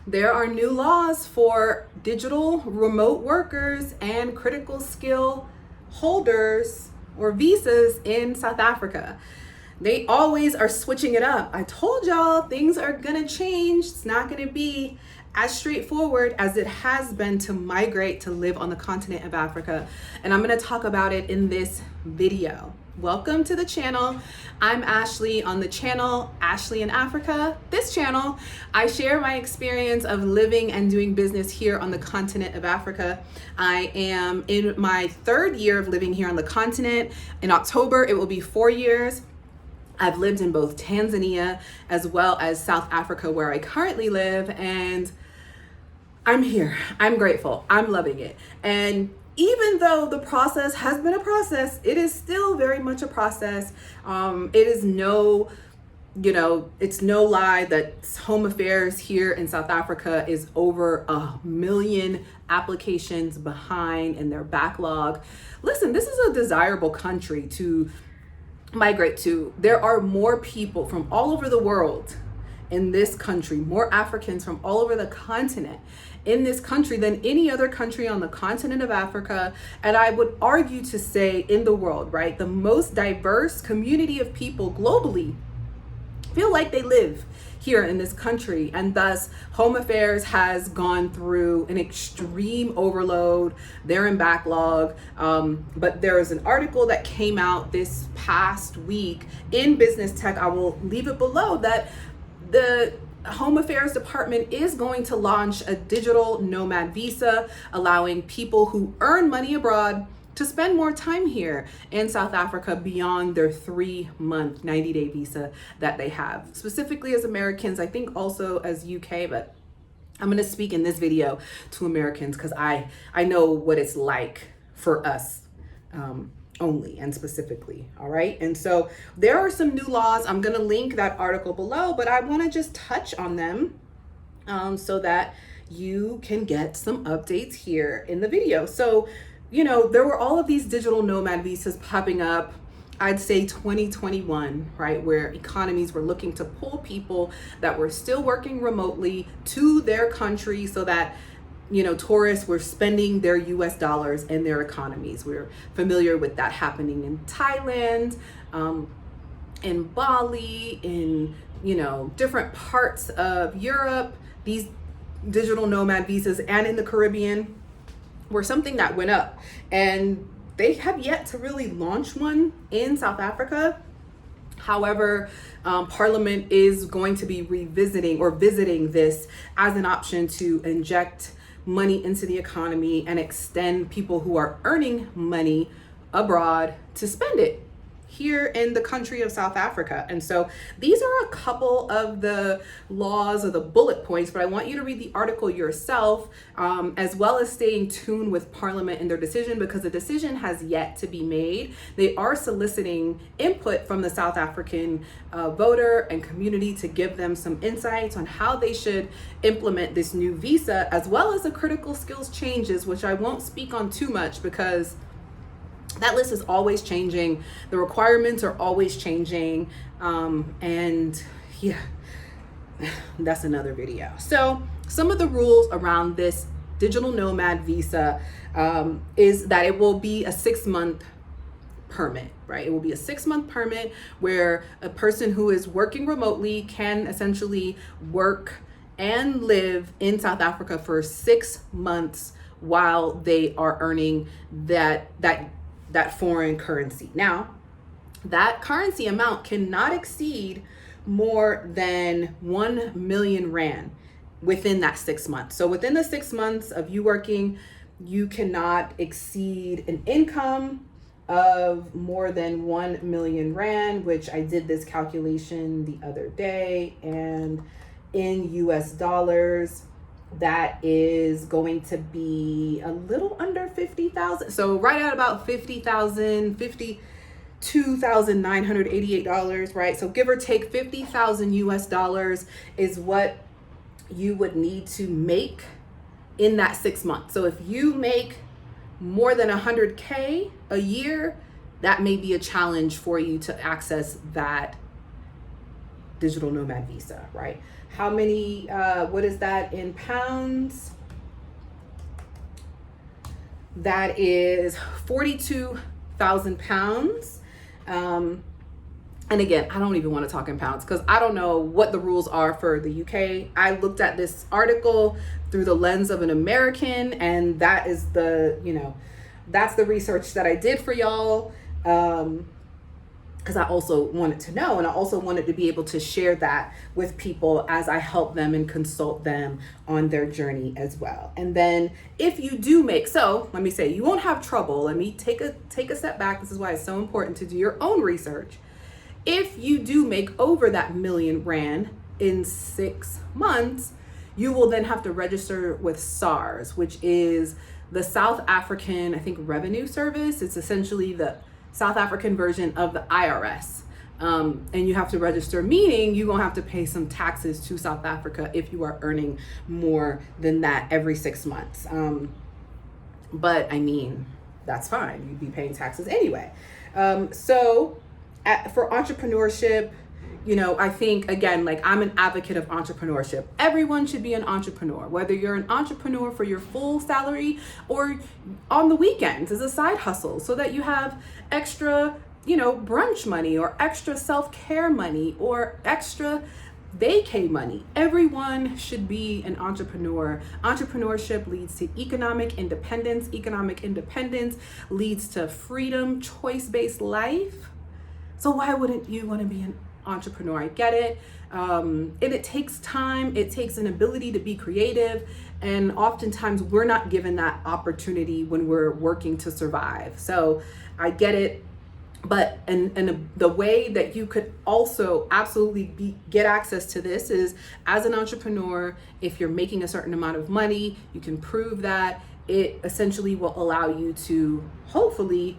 There are new laws for digital remote workers and critical skill holders or visas in South Africa. They always are switching it up. I told y'all things are gonna change. It's not gonna be as straightforward as it has been to migrate to live on the continent of Africa. And I'm gonna talk about it in this video. Welcome to the channel. I'm Ashley on the channel Ashley in Africa. This channel, I share my experience of living and doing business here on the continent of Africa. I am in my third year of living here on the continent. In October, it will be 4 years. I've lived in both Tanzania as well as South Africa, where I currently live, and I'm here. I'm grateful. I'm loving it. And even though the process has been a process, it is still very much a process. It is it's no lie that home affairs here in South Africa is over 1 million applications behind in their backlog. Listen, this is a desirable country to migrate to. There are more people from all over the world in this country, more Africans from all over the continent in this country than any other country on the continent of Africa. And I would argue to say in the world, right? The most diverse community of people globally feel like they live here in this country, and thus Home Affairs has gone through an extreme overload. They're in backlog, but there is an article that came out this past week in Business Tech, I will leave it below, that the Home Affairs Department is going to launch a digital nomad visa, allowing people who earn money abroad to spend more time here in South Africa beyond their 3-month 90-day visa that they have, specifically as Americans, I think also as UK, but I'm going to speak in this video to Americans because I know what it's like for us only and specifically. All right. And so there are some new laws. I'm going to link that article below, but I want to just touch on them so that you can get some updates here in the video. So there were all of these digital nomad visas popping up, I'd say 2021, right? Where economies were looking to pull people that were still working remotely to their country so that, tourists were spending their US dollars in their economies. We're familiar with that happening in Thailand, in Bali, in, different parts of Europe. These digital nomad visas, and in the Caribbean, were something that went up, and they have yet to really launch one in South Africa. However, Parliament is going to be revisiting or visiting this as an option to inject money into the economy and extend people who are earning money abroad to spend it here in the country of South Africa. And so these are a couple of the laws or the bullet points, but I want you to read the article yourself, as well as staying tuned with Parliament and their decision, because the decision has yet to be made. They are soliciting input from the South African voter and community to give them some insights on how they should implement this new visa, as well as the critical skills changes, which I won't speak on too much because that list is always changing. The requirements are always changing. And yeah, that's another video. So some of the rules around this digital nomad visa is that it will be a 6-month permit, right? It will be a 6-month permit where a person who is working remotely can essentially work and live in South Africa for 6 months while they are earning that foreign currency. Now, that currency amount cannot exceed more than 1 million rand within that 6 months. So within the 6 months of you working, you cannot exceed an income of more than 1 million rand, which I did this calculation the other day, and in US dollars, that is going to be a little under 50,000. So right at about 50,000, $52,988, right? So give or take 50,000 US dollars is what you would need to make in that 6 months. So if you make more than 100K a year, that may be a challenge for you to access that digital nomad visa, right? How many, what is that in pounds? That is 42,000 pounds. And again, I don't even want to talk in pounds because I don't know what the rules are for the UK. I looked at this article through the lens of an American, and that is the, that's the research that I did for y'all. Because I also wanted to know, and I also wanted to be able to share that with people as I help them and consult them on their journey as well. And then if you do let me say, you won't have trouble. Let me take a step back. This is why it's so important to do your own research. If you do make over that R1,000,000 in 6 months, you will then have to register with SARS, which is the South African, I think, Revenue Service. It's essentially the South African version of the IRS. And you have to register, meaning you're gonna have to pay some taxes to South Africa if you are earning more than that every 6 months. But I mean, that's fine. You'd be paying taxes anyway. For entrepreneurship, I think, again, like, I'm an advocate of entrepreneurship. Everyone should be an entrepreneur, whether you're an entrepreneur for your full salary or on the weekends as a side hustle, so that you have extra, brunch money or extra self-care money or extra vacay money. Everyone should be an entrepreneur. Entrepreneurship leads to economic independence. Economic independence leads to freedom, choice-based life. So why wouldn't you want to be an entrepreneur? I get it. And it takes time. It takes an ability to be creative. And oftentimes we're not given that opportunity when we're working to survive. So I get it. But and the way that you could also absolutely get access to this is as an entrepreneur. If you're making a certain amount of money, you can prove that. It essentially will allow you to hopefully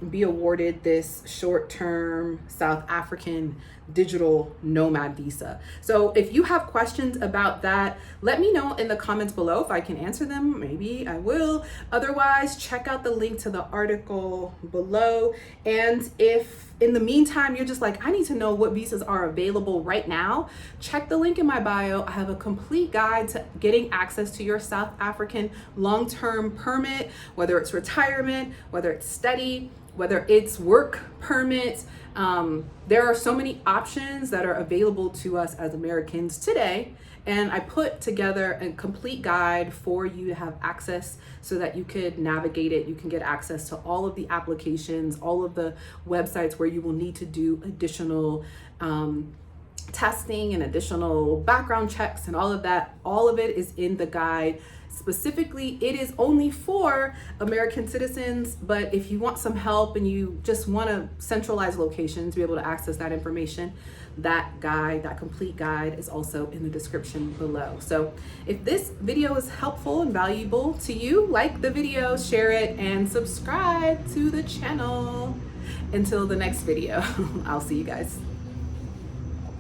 be awarded this short-term South African digital nomad visa. So if you have questions about that, let me know in the comments below. If I can answer them, maybe I will. Otherwise, check out the link to the article below. And if in the meantime, you're just like, I need to know what visas are available right now, check the link in my bio. I have a complete guide to getting access to your South African long-term permit, whether it's retirement, whether it's study, whether it's work permit. There are so many options that are available to us as Americans today. And I put together a complete guide for you to have access so that you could navigate it. You can get access to all of the applications, all of the websites where you will need to do additional testing and additional background checks and all of that. All of it is in the guide. Specifically, it is only for American citizens, but if you want some help and you just want to centralize locations, be able to access that information, that guide, that complete guide is also in the description below. So if this video is helpful and valuable to you, like the video, share it, and subscribe to the channel. Until the next video, I'll see you guys.